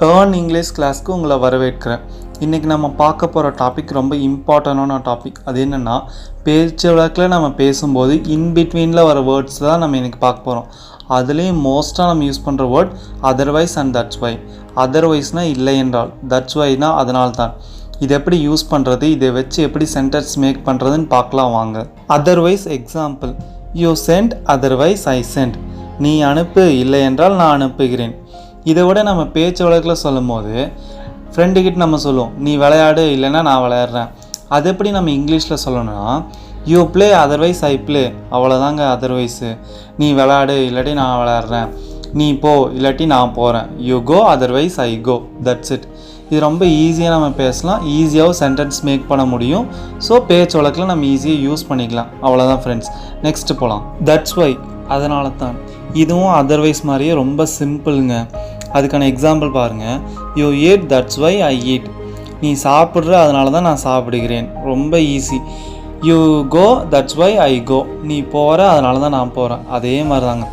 Earn English கிளாஸ்க்கு உங்களை வரவேற்கிறேன். இன்றைக்கி நம்ம பார்க்க போகிற டாபிக் ரொம்ப இம்பார்ட்டண்டான டாபிக். அது என்னென்னா, பேச்சு வழக்கில் நம்ம பேசும்போது இன்பிட்வீனில் வர வேர்ட்ஸ் தான் நம்ம இன்றைக்கி பார்க்க போகிறோம். அதுலேயும் மோஸ்ட்டாக நம்ம யூஸ் பண்ணுற word otherwise and that's why. அதர்வைஸ்னால் இல்லை என்றால், தட்ஸ் வைனா அதனால்தான். இது எப்படி யூஸ் பண்ணுறது, இதை வச்சு எப்படி சென்டென்ஸ் மேக் பண்ணுறதுன்னு பார்க்கலாம் வாங்க. Otherwise example, you sent otherwise I sent. நீ அனுப்பு, இல்லை என்றால் நான் அனுப்புகிறேன். இதை விட நம்ம பேச்சு வழக்கில் சொல்லும் போது ஃப்ரெண்டுக்கிட்ட நம்ம சொல்லுவோம், நீ விளையாடு, இல்லைன்னா நான் விளையாடுறேன். அது எப்படி நம்ம இங்கிலீஷில் சொல்லணும்னா, you play otherwise I play. அவ்வளோதாங்க அதர்வைஸு. நீ விளையாடு, இல்லாட்டி நான் விளையாடுறேன். நீ போ, இல்லாட்டி நான் போகிறேன். You go otherwise I go. That's it. இது ரொம்ப ஈஸியாக நம்ம பேசலாம், ஈஸியாகவும் சென்டென்ஸ் மேக் பண்ண முடியும். ஸோ பேச்சு வழக்கில் நம்ம ஈஸியாக யூஸ் பண்ணிக்கலாம். அவ்வளோதான் ஃப்ரெண்ட்ஸ். நெக்ஸ்ட்டு போகலாம். தட்ஸ் வை, அதனால தான். இதுவும் அதர்வைஸ் மாதிரியே ரொம்ப சிம்பிளுங்க. அதுக்கான எக்ஸாம்பிள் பாருங்கள். You eat, that's why I eat. நீ சாப்பிட்ற, அதனால தான் நான் சாப்பிடுகிறேன். ரொம்ப easy. You go, that's why I go. நீ போகிற, அதனால தான் நான் போகிறேன். அதே மாதிரி தாங்க.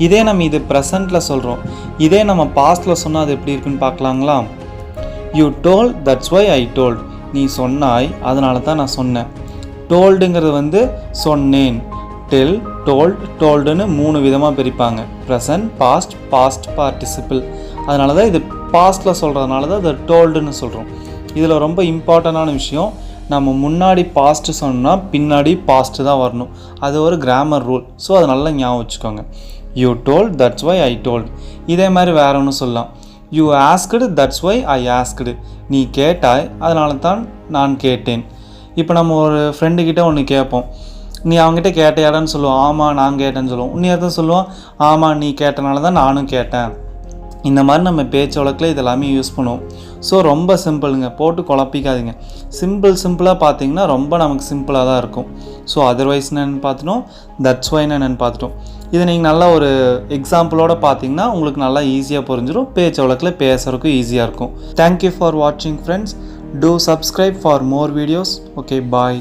இதே நம்ம இது ப்ரெசண்ட்டில் சொல்கிறோம். இதே நம்ம பாஸ்ட்டில் சொன்னால் அது எப்படி இருக்குன்னு பார்க்கலாங்களா? You told, that's why I told. நீ சொன்னாய், அதனால தான் நான் சொன்னேன். டோல்டுங்கிறது சொன்னேன். டெல், டோல்ட், டோல்டுன்னு 3 விதமாக பிரிப்பாங்க. Present, past, past participle. அதனால தான் இது பாஸ்ட்டில் சொல்கிறதுனால தான் இதை டோல்டுன்னு சொல்கிறோம். இதில் ரொம்ப இம்பார்ட்டண்டான விஷயம், நம்ம முன்னாடி பாஸ்ட்டு சொன்னால் பின்னாடி பாஸ்ட்டு தான் வரணும். அது ஒரு கிராமர் ரூல். ஸோ அதை நல்லா ஞாபகம் வச்சுக்கோங்க. You told, that's why I told. இதே மாதிரி வேற ஒன்று சொல்லலாம். You asked, that's why I asked. நீ கேட்டாய், அதனால தான் நான் கேட்டேன். இப்போ நம்ம ஒரு ஃப்ரெண்டுக்கிட்ட ஒன்று கேட்போம். நீ அவங்ககிட்ட கேட்டையாடான்னு சொல்லுவோம். ஆமாம், நான் கேட்டேன்னு சொல்லுவோம். இன்னும் சொல்லுவோம், ஆமாம் நீ கேட்டனால தான் நானும் கேட்டேன். இந்த மாதிரி நம்ம பேச்சு வழக்கில் இதெல்லாமே யூஸ் பண்ணுவோம். ஸோ ரொம்ப சிம்பிளுங்க, போட்டு குழப்பிக்காதீங்க. சிம்பிளாக பார்த்தீங்கன்னா ரொம்ப நமக்கு சிம்பிளாக தான் இருக்கும். ஸோ அதர்வைஸ்னு என்னென்னு பார்த்துட்டோம், தட்ஸ் வைன்னு என்னென்னு பார்த்துட்டோம். இதை நீங்கள் நல்லா ஒரு எக்ஸாம்பிளோடு பார்த்தீங்கன்னா உங்களுக்கு நல்லா ஈஸியாக புரிஞ்சிடும். பேச்சு வழக்கில் பேசுகிறதுக்கும் ஈஸியாக இருக்கும். தேங்க்யூ ஃபார் வாட்சிங் friends. Two subscribe for more videos. Okay, bye.